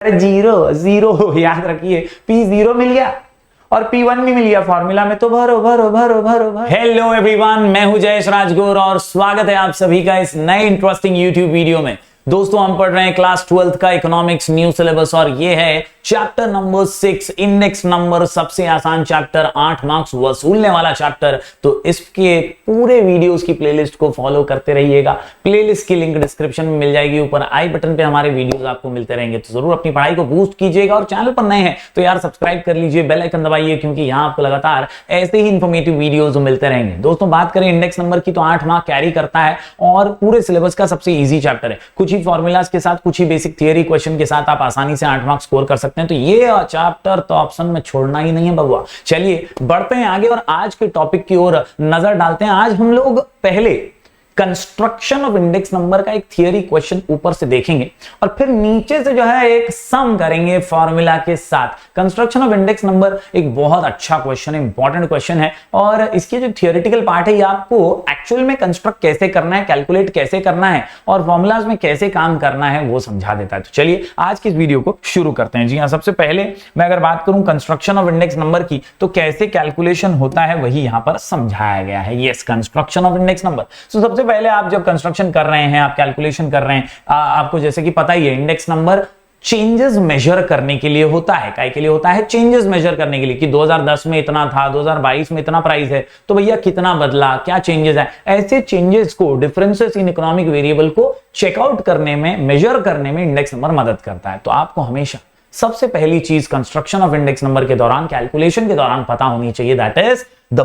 Zero zero याद रखिए, P0 मिल गया और P1 भी मिल गया फॉर्मूला में, तो भरो भरो भरो भरो भरो। हेलो एवरीवन, मैं हूं जयेश राजगुर और स्वागत है आप सभी का इस नए इंटरेस्टिंग यूट्यूब वीडियो में। दोस्तों, हम पढ़ रहे हैं क्लास 12th का इकोनॉमिक्स न्यू सिलेबस और ये है चैप्टर नंबर 6, इंडेक्स नंबर, सबसे आसान चैप्टर, 8 मार्क्स वसूलने वाला चैप्टर। तो इसके पूरे वीडियोस की प्लेलिस्ट को फॉलो करते रहिएगा। प्लेलिस्ट की लिंक डिस्क्रिप्शन में मिल जाएगी, ऊपर आई बटन पे हमारे वीडियोस आपको मिलते रहेंगे। तो जरूर अपनी पढ़ाई को बूस्ट कीजिएगा और चैनल पर नए हैं तो यार सब्सक्राइब कर लीजिए, बेल आइकन दबाइए, क्योंकि यहाँ आपको लगातार ऐसे ही इंफॉर्मेटिव वीडियोस मिलते रहेंगे। दोस्तों, बात करें इंडेक्स नंबर की तो 8 मार्क कैरी करता है और पूरे सिलेबस का सबसे ईजी चैप्टर है। कुछ ही फॉर्मूलाज के साथ, कुछ ही बेसिक थियरी क्वेश्चन के साथ आप आसानी से 8 मार्क्स स्कोर कर सकते हैं। तो ये चैप्टर तो ऑप्शन में छोड़ना ही नहीं है बबुआ। चलिए बढ़ते हैं आगे और आज के टॉपिक की ओर नजर डालते हैं। आज हम लोग पहले कंस्ट्रक्शन ऑफ इंडेक्स नंबर का एक थियरी क्वेश्चन ऊपर से देखेंगे और फिर नीचे से जो है एक सम करेंगे फॉर्मूला के साथ। कंस्ट्रक्शन ऑफ इंडेक्स नंबर एक बहुत अच्छा क्वेश्चन है, इंपॉर्टेंट क्वेश्चन है और इसकी जो थियोरेटिकल पार्ट है ये आपको एक्चुअल में कंस्ट्रक्ट कैसे करना है, कैलकुलेट कैसे करना है और फॉर्मूलाज में कैसे काम करना है वो समझा देता है। तो चलिए आज की इस वीडियो को शुरू करते हैं। जी हाँ, सबसे पहले मैं अगर बात करूं कंस्ट्रक्शन ऑफ इंडेक्स नंबर की तो कैसे कैलकुलेशन होता है वही यहां पर समझाया गया है। Yes, construction of index number. तो सबसे पहले आप जब कंस्ट्रक्शन कर रहे हैं, आप कैलकुलेशन कर रहे हैं, आपको जैसे कि पता ही है इंडेक्स नंबर चेंजेस मेजर करने के लिए होता है। काय के लिए होता है? चेंजेस मेजर करने के लिए कि 2010 में इतना था, 2022 में इतना प्राइस है, तो भैया कितना बदला, क्या चेंजेस है। ऐसे चेंजेस को, डिफरेंसेस इन इकोनॉमिक वेरिएबल को चेकआउट करने में, मेजर करने में इंडेक्स नंबर मदद करता है। तो आपको हमेशा सबसे पहली चीज कंस्ट्रक्शन ऑफ इंडेक्स नंबर के दौरान, कैलकुलेशन के दौरान पता होनी चाहिए, that is the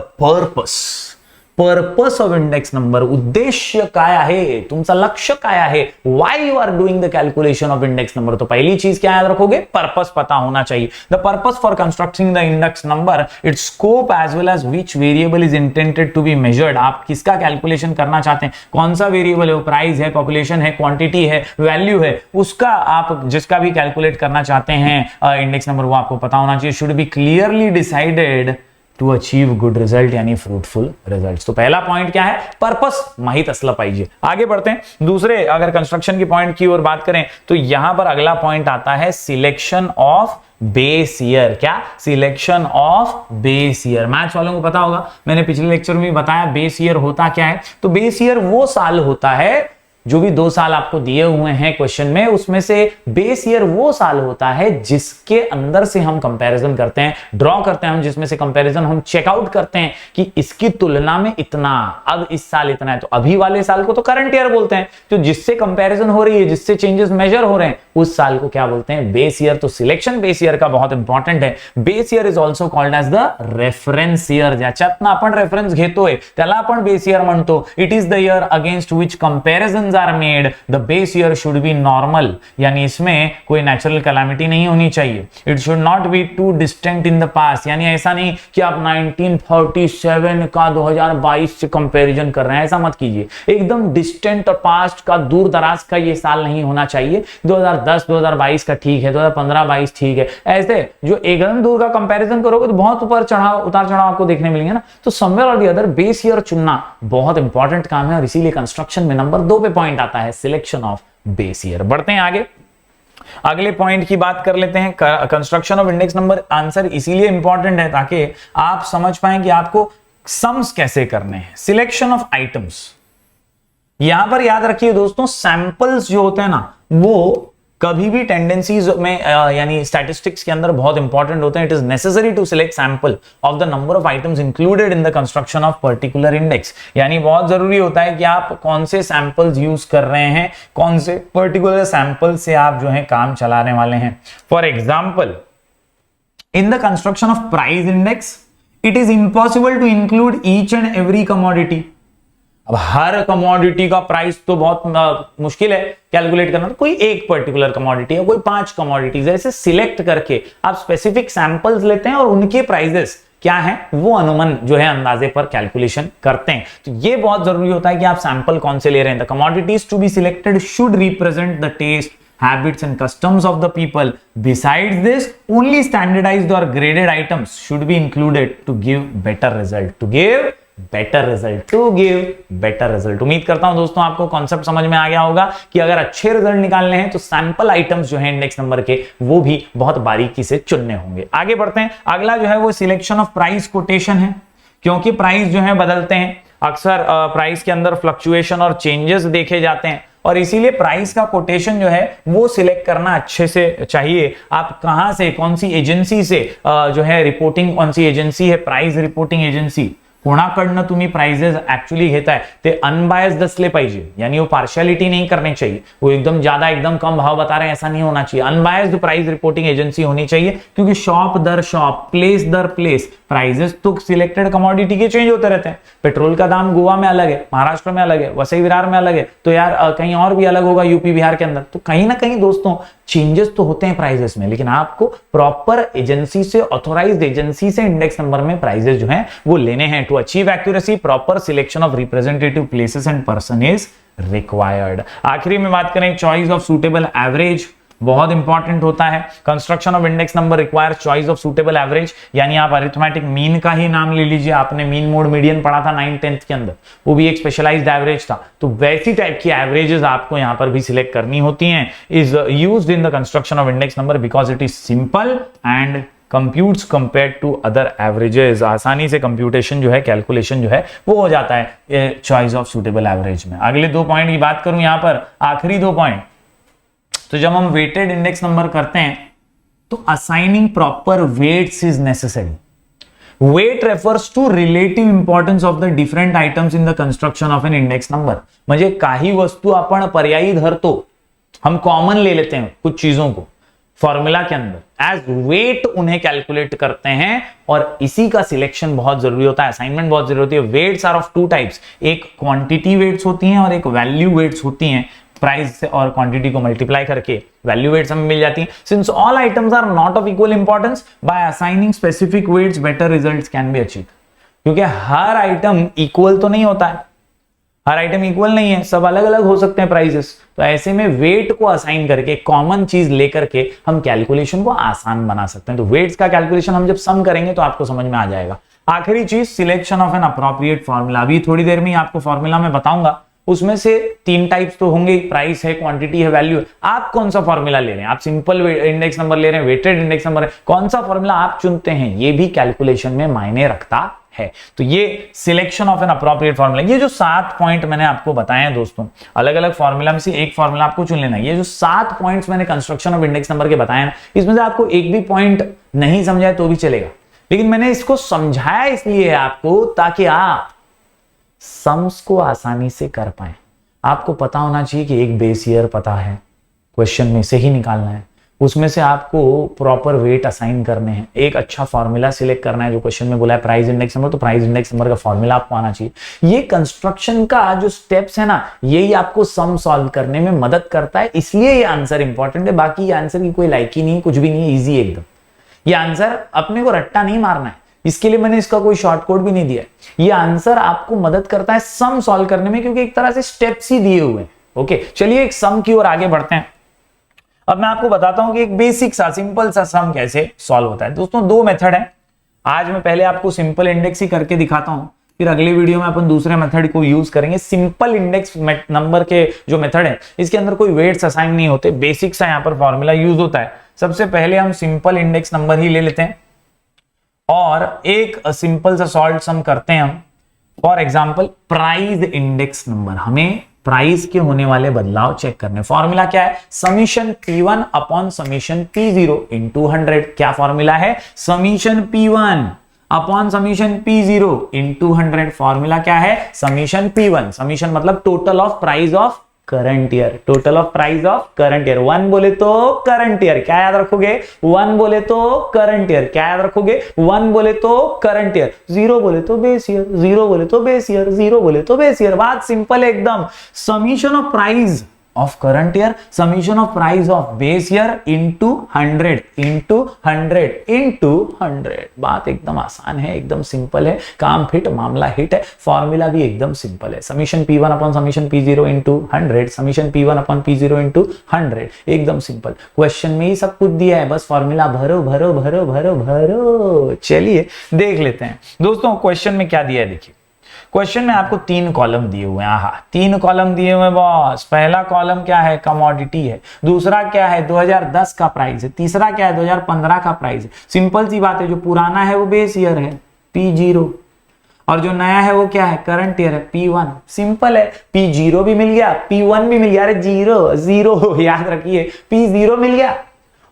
purpose of index number. उद्देश्य काय आहे, तुमचा लक्ष्य काय आहे, why you are doing the calculation of index number. तो पहली चीज क्या याद रखोगे? पर्पस पता होना चाहिए। The purpose for constructing the index number, its scope as well as which variable is intended to be measured. आप किसका कैलकुलेशन करना चाहते हैं, कौन सा वेरिएबल है, प्राइस है, पॉपुलेशन है, क्वांटिटी है, वैल्यू है, उसका आप जिसका भी कैलकुलेट करना चाहते हैं इंडेक्स नंबर, वो आपको पता होना चाहिए। Should be clearly decided to achieve good result, यानी फ्रूटफुल रिजल्ट्स। तो पहला पॉइंट क्या है? पर्पस माहित असला पाहिजे। आगे बढ़ते हैं दूसरे, अगर कंस्ट्रक्शन की पॉइंट की ओर बात करें तो यहां पर अगला पॉइंट आता है सिलेक्शन ऑफ बेस ईयर। क्या? Selection of base year. Maths वालों को पता होगा, मैंने पिछले लेक्चर में भी बताया बेस ईयर होता क्या है। तो बेस ईयर वो साल होता है, जो भी 2 साल आपको दिए हुए हैं क्वेश्चन में, उसमें से बेस ईयर वो साल होता है जिसके अंदर से हम कंपैरिजन करते हैं, ड्रॉ करते हैं हम, जिसमें से कंपैरिजन हम चेकआउट करते हैं कि इसकी तुलना में इतना, अब इस साल इतना है। तो अभी वाले साल को तो करंट ईयर बोलते हैं। तो जिससे कंपैरिजन हो रही है, जिससे चेंजेस मेजर हो रहे हैं, उस साल को क्या बोलते हैं? Base year. तो सिलेक्शन बेस ईयर का बहुत इंपॉर्टेंट है। Base year is also called as the reference year. ज्याच्यातनं आपण रेफरन्स घेतोय त्याला आपण बेस ईयर म्हणतो। It is the year against which comparison are made. The base year should be normal, यानी इसमें कोई नेचुरल कैलामिटी नहीं होनी चाहिए। It should not be too distant in the past, यानी ऐसा नहीं कि आप 1947 का 2022 से कंपैरिजन कर रहे हैं, ऐसा मत कीजिए। एकदम डिस्टेंट और पास्ट का, दूर दराज का ये साल नहीं होना चाहिए। 2010 2022 का ठीक है, 2015-22 ठीक है। ऐसे जो एकदम दूर का कंपैरिजन करोगे तो बहुत उतार चढ़ाव आपको देखने मिलेंगे ना। तो समवेयर और द अदर बेस ईयर चुनना बहुत इंपॉर्टेंट काम है और इसीलिए कंस्ट्रक्शन में नंबर 2 पे पॉइंट आता है, सिलेक्शन ऑफ बेस ईयर। बढ़ते हैं आगे, अगले पॉइंट की बात कर लेते हैं। Construction of index number answer इसीलिए इंपॉर्टेंट है ताकि आप समझ पाएं कि आपको समस कैसे करने हैं। सिलेक्शन ऑफ आइटम्स, यहां पर याद रखिए दोस्तों, सैंपल्स जो होते हैं ना, वो कभी भी टेंडेंसीज में यानी स्टैटिस्टिक्स के अंदर बहुत इंपॉर्टेंट होते हैं। It is necessary to select sample of the number of items included in the construction of particular index. यानी बहुत जरूरी होता है कि आप कौन से सैंपल्स यूज कर रहे हैं, कौन से पर्टिकुलर सैंपल से आप जो है काम चलाने वाले हैं। For example, in the construction of price index it is impossible to include each and every commodity. अब हर कमोडिटी का प्राइस तो बहुत मुश्किल है कैलकुलेट करना, तो कोई एक पर्टिकुलर कमोडिटी है, कोई 5 कमोडिटीज ऐसे सिलेक्ट करके आप स्पेसिफिक सैंपल्स लेते हैं और उनके प्राइसेस क्या है वो अनुमान जो है अंदाजे पर कैलकुलेशन करते हैं। तो ये बहुत जरूरी होता है कि आप सैंपल कौन से ले रहे हैं। The commodities to be selected should represent the taste, habits and customs of the people. Besides this, only standardized or graded items should be included to give better result. To give better result, to give better result. उम्मीद करता हूं दोस्तों आपको concept समझ में आ गया होगा कि अगर अच्छे रिजल्ट निकालने हैं तो सैंपल आइटम्स जो है इंडेक्स नंबर के वो भी बहुत बारीकी से चुनने होंगे। आगे बढ़ते हैं, अगला जो है वो सिलेक्शन ऑफ प्राइस कोटेशन है, क्योंकि प्राइस जो है बदलते हैं, अक्सर प्राइस के अंदर फ्लक्चुएशन और चेंजेस देखे जाते हैं और इसीलिए प्राइस का कोटेशन जो है वो सिलेक्ट करना अच्छे से चाहिए। आप कहां से, कौन सी एजेंसी से जो है रिपोर्टिंग, कौन सी एजेंसी है प्राइस रिपोर्टिंग एजेंसी, कोणाकडनं तुम्ही प्राइजेस एक्चुअली घेताय ते अनबायस्ड असले पाहिजे, यानी वो पार्शियलिटी नहीं करनी चाहिए, वो एकदम ज्यादा एकदम कम भाव बता रहे हैं ऐसा नहीं होना चाहिए। अनबायस्ड प्राइस रिपोर्टिंग एजेंसी होनी चाहिए, क्योंकि शॉप दर शॉप, प्लेस दर प्लेस प्राइजेस तो सिलेक्टेड कमोडिटी के चेंज होते रहते हैं। पेट्रोल का दाम गोवा में अलग है, महाराष्ट्र में अलग है, वसई विरार में अलग है, तो यार कहीं और भी अलग होगा यूपी बिहार के अंदर, तो कहीं ना कहीं दोस्तों चेंजेस तो होते हैं प्राइजेस में, लेकिन आपको प्रॉपर एजेंसी से, ऑथोराइज्ड एजेंसी से इंडेक्स नंबर में प्राइजेस जो हैं वो लेने हैं। To achieve accuracy proper selection of representative places and person is required. आखिरी में बात करें चॉइस ऑफ सूटेबल एवरेज, बहुत इंपॉर्टेंट होता है। Construction of index number require choice of suitable average, यानी आप अरिथमेटिक मीन का ही नाम ले लीजिए, आपने मीन मोड मीडियन पढ़ा था 9th-10th के अंदर, वो भी एक स्पेशलाइज्ड एवरेज था, तो वैसी टाइप की एवरेजेस आपको यहां पर भी सिलेक्ट करनी होती हैं। Is used in the construction of index number because it is simple and computes compared to other averages, आसानी से कंप्यूटेशन जो है, कैलकुलेशन जो है वो हो जाता है चॉइस ऑफ सूटेबल एवरेज में। अगले 2 पॉइंट की बात करूं यहां पर, आखिरी 2 पॉइंट, तो जब हम वेटेड इंडेक्स नंबर करते हैं तो assigning proper weights is necessary. Weight refers to relative importance of the different items in the construction of an index number. म्हणजे काही वस्तू आपण पर्यायी धरतो, हम कॉमन ले लेते हैं कुछ चीजों को फॉर्मूला के अंदर, एज वेट उन्हें कैलकुलेट करते हैं और इसी का सिलेक्शन बहुत जरूरी होता है, असाइनमेंट बहुत जरूरी होती है। वेट्स आर ऑफ 2 टाइप्स, एक क्वांटिटी वेट्स होती हैं और एक वैल्यू वेट्स होती हैं। प्राइस से और क्वांटिटी को मल्टीप्लाई करके वैल्यू वेट्स हमें मिल जाती हैं। Since all items are not of equal importance, by assigning specific weights better results can be achieved. क्योंकि हर आइटम इक्वल तो नहीं होता है, हर आइटम इक्वल नहीं है, सब अलग अलग हो सकते हैं प्राइसेस, तो ऐसे में वेट को असाइन करके कॉमन चीज लेकर के हम कैलकुलेशन को आसान बना सकते हैं। तो वेट्स का कैलकुलेशन हम जब सम करेंगे तो आपको समझ में आ जाएगा। आखिरी चीज selection of an appropriate formula, अभी थोड़ी देर में आपको फॉर्मूला में बताऊंगा, उसमें से 3 टाइप्स तो होंगे, प्राइस है, क्वांटिटी है, वैल्यू है। आप कौन सा फॉर्मूला ले रहे हैं, आप सिंपल इंडेक्स नंबर ले रहे हैं, वेटेड इंडेक्स नंबर है, कौन सा फॉर्मूला आप चुनते हैं ये भी कैलकुलेशन में मायने रखता है। तो ये selection of an appropriate formula, ये जो 7 पॉइंट मैंने आपको बताए हैं दोस्तों, अलग अलग फॉर्मूला में से एक फॉर्मूला आपको चुन लेना है। ये जो 7 पॉइंट्स मैंने कंस्ट्रक्शन ऑफ इंडेक्स नंबर के बताए हैं, इसमें से आपको एक भी पॉइंट नहीं समझाए तो भी चलेगा, लेकिन मैंने इसको समझाया इसलिए आपको ताकि आप सम्स को आसानी से कर पाए। आपको पता होना चाहिए कि एक बेस ईयर पता है, क्वेश्चन में से ही निकालना है, उसमें से आपको प्रॉपर वेट असाइन करने हैं, एक अच्छा फॉर्मूला सिलेक्ट करना है, जो क्वेश्चन में बोला है प्राइस इंडेक्स नंबर, तो प्राइस इंडेक्स नंबर का फॉर्मूला आपको आना चाहिए। ये कंस्ट्रक्शन का जो स्टेप्स है ना, यही आपको सम सॉल्व करने में मदद करता है, इसलिए ये आंसर इंपॉर्टेंट है। बाकी ये आंसर की कोई लायकी नहीं, कुछ भी नहीं, ईजी एकदम। ये आंसर अपने को रट्टा नहीं मारना है, इसके लिए मैंने इसका कोई शॉर्ट कोड भी नहीं दिया है। ये आंसर आपको मदद करता है सम सॉल्व करने में, क्योंकि एक तरह से स्टेप्स ही दिए हुए हैं। ओके, चलिए एक सम की ओर आगे बढ़ते हैं। अब मैं आपको बताता हूं कि एक बेसिक सा सिंपल सा सम कैसे सॉल्व होता है। दोस्तों 2 मेथड है, आज मैं पहले आपको सिंपल इंडेक्स ही करके दिखाता हूं, फिर अगले वीडियो में अपन दूसरे मेथड को यूज करेंगे। सिंपल इंडेक्स नंबर के जो मेथड है, इसके अंदर कोई वेट्स असाइन नहीं होते, बेसिक सा यहां पर फॉर्मूला यूज होता है। सबसे पहले हम सिंपल इंडेक्स नंबर ही ले लेते हैं और एक सिंपल सा सॉल्व सम करते हैं हम। For example price index number, हमें प्राइस के होने वाले बदलाव चेक करने। फॉर्मूला क्या है, summation P1 upon summation P0 into 100। क्या फॉर्मूला है, summation P1 upon summation P0 into 100। Formula क्या है, समीशन P1, समीशन मतलब total of price of current year, total of price of current year. 1 बोले तो करंट ईयर, क्या याद रखोगे, 1 बोले तो करंट ईयर, क्या याद रखोगे, 1 बोले तो करंट ईयर, 0 बोले तो बेस ईयर, 0 बोले तो बेस ईयर, 0 बोले तो बेस ईयर। बात सिंपल है एकदम। Summation of price of current year, summation of price of base year into 100 into 100 into 100। बात एकदम आसान है, एकदम सिंपल है, काम फिट मामला हिट है। फॉर्मूला भी एकदम सिंपल है, summation P1 upon summation P0 into 100, summation P1 upon P0 into 100, एकदम सिंपल। क्वेश्चन में ही सब कुछ दिया है, बस फॉर्मूला भरो भरो भरो भरो भरो। चलिए देख लेते हैं दोस्तों क्वेश्चन में क्या दिया है। देखिए क्वेश्चन में आपको 3 कॉलम दिए हुए हैं। आहा, 3 कॉलम दिए हुए बॉस। पहला कॉलम क्या है, कमोडिटी है। दूसरा क्या है, 2010 का प्राइस है। तीसरा क्या है, 2015 का प्राइस है। सिंपल सी बात है, जो पुराना है वो बेस ईयर है P0, और जो नया है वो क्या है, करंट ईयर है P1। सिंपल है, P0 भी मिल गया, P1 भी मिल गया। अरे जीरो याद रखिए, P0 मिल गया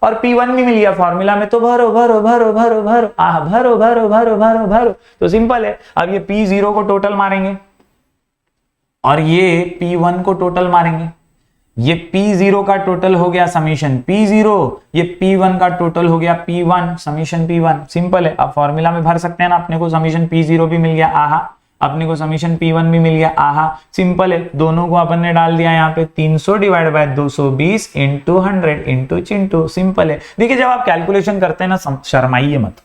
और P1 भी मिल गया। फॉर्मूला में तो भरो भरो भरो भरो भरो, भरो भरो भरो भरो भरो। तो सिंपल है। अब ये P0 को टोटल मारेंगे और ये P1 को टोटल मारेंगे। ये P0 का टोटल हो गया समीशन P0, ये P1 का टोटल हो गया P1 समीशन P1। सिंपल है। अब फॉर्मूला में भर सकते हैं ना, अपने को समीशन P0 भी मिल गया, आहा, अपने को समीशन P1 भी मिल गया, आहा। सिंपल है, दोनों को अपन ने डाल दिया यहाँ पे 300 divide by 220 into 100 into Chintu. Simple है। देखिए, जब आप कैलकुलेशन करते हैं ना, शर्माइए मत।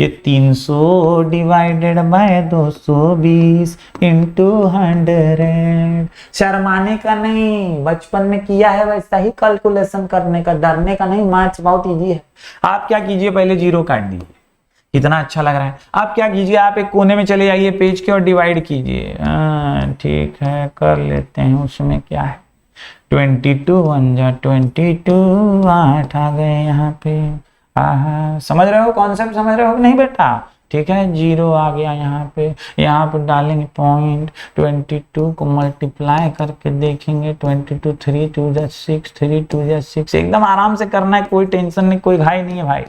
ये 300 डिवाइडेड बाय 220 इंटू 100, शर्माने का नहीं, बचपन में किया है वैसा ही कैलकुलेशन करने का, डरने का नहीं। मैथ्स बहुत इजी है। आप क्या कीजिए, पहले 0 काट दीजिए। कितना अच्छा लग रहा है। आप क्या कीजिए, आप एक कोने में चले जाइए पेज के और डिवाइड कीजिए। ठीक है, कर लेते हैं। उसमें क्या है, 22 1 जा 22, 8 आ गए यहाँ पे। समझ रहे हो कॉन्सेप्ट, समझ रहे हो नहीं बेटा? ठीक है, 0 आ गया यहाँ पे डालेंगे पॉइंट। 22 को मल्टीप्लाई करके देखेंगे, 22 3 2 6 3 2 6। एकदम आराम से करना है, कोई टेंशन नहीं, कोई घाई नहीं है भाई।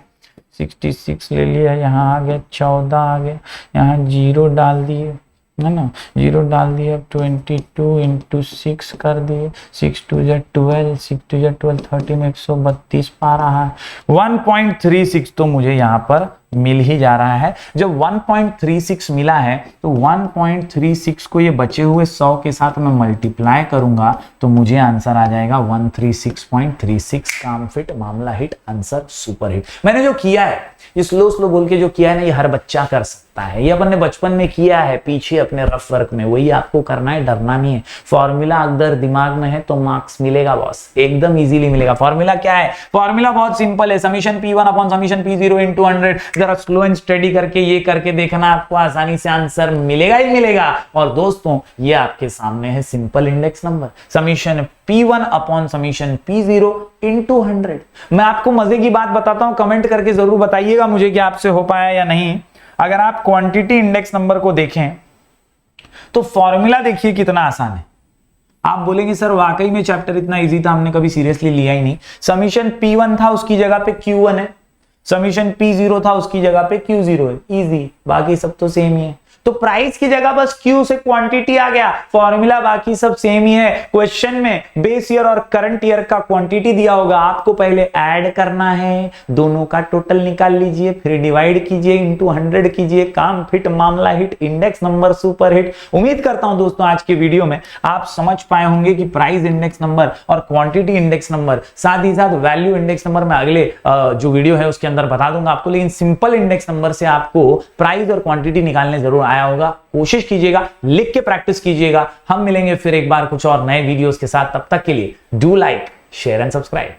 66 ले लिया, यहाँ आ गया 14 आ गया, यहाँ 0 डाल दिए, है ना, 0 डाल दिया। 22 इंटू 6 कर दिए, 6 2 जा 12, 6 2 जा 12, 30 में 132 पा रहा है। 1.36 तो मुझे यहाँ पर मिल ही जा रहा है। जब 1.36 मिला है तो 1.36 को ये बचे हुए 100 के साथ मैं मल्टीप्लाई करूंगा तो मुझे आंसर आ जाएगा 136.36। काम फिट, मामला हिट, आंसर सुपर हिट। मैंने जो किया है, ये स्लो बोल के जो किया है ना, ये हर बच्चा कर सकता है। ये अपन ने बचपन में किया है पीछे अपने रफ वर्क में, वही आपको करना है, डरना नहीं है। फॉर्मूला अगर दिमाग में है तो मार्क्स मिलेगा बॉस, एकदम इजीली मिलेगा। फॉर्मूला क्या है, फॉर्मूला बहुत सिंपल है, summation P1 upon summation P0 into 100। जरा स्लो एंड स्टडी करके ये करके देखना, आपको आसानी से आंसर मिलेगा ही मिलेगा। और दोस्तों, ये आपके सामने है simple index number, summation P1 upon summation P0 into 100। मैं आपको मजे की बात बताता हूं, कमेंट करके जरूर बताइएगा मुझे कि आपसे हो पाया या नहीं। अगर आप क्वांटिटी इंडेक्स नंबर को देखें तो फॉर्मूला देखिए कितना आसान है। आप बोलेंगे सर वाकई में चैप्टर इतना इजी था, हमने कभी सीरियसली लिया ही नहीं। समीशन P1 था, उसकी जगह पे Q1 है। समीशन P0 था, उसकी जगह पे Q0 है। इजी, बाकी सब तो सेम ही है। तो प्राइस की जगह बस Q से क्वांटिटी आ गया, फॉर्मूला बाकी सब सेम ही है। क्वेश्चन में बेस ईयर और करंट ईयर का क्वांटिटी दिया होगा, आपको पहले ऐड करना है, दोनों का टोटल निकाल लीजिए, फिर डिवाइड कीजिए, इंटू 100 कीजिए। काम फिट, मामला hit, index number super hit. उम्मीद करता हूं दोस्तों आज के वीडियो में आप समझ पाए होंगे कि प्राइस इंडेक्स नंबर और क्वांटिटी इंडेक्स नंबर, साथ ही साथ वैल्यू इंडेक्स नंबर में अगले जो वीडियो है उसके अंदर बता दूंगा आपको। लेकिन सिंपल इंडेक्स नंबर से आपको प्राइस और क्वांटिटी निकालने जरूर आया होगा। कोशिश कीजिएगा, लिख के प्रैक्टिस कीजिएगा। हम मिलेंगे फिर एक बार कुछ और नए वीडियोस के साथ। तब तक के लिए do like, share and subscribe.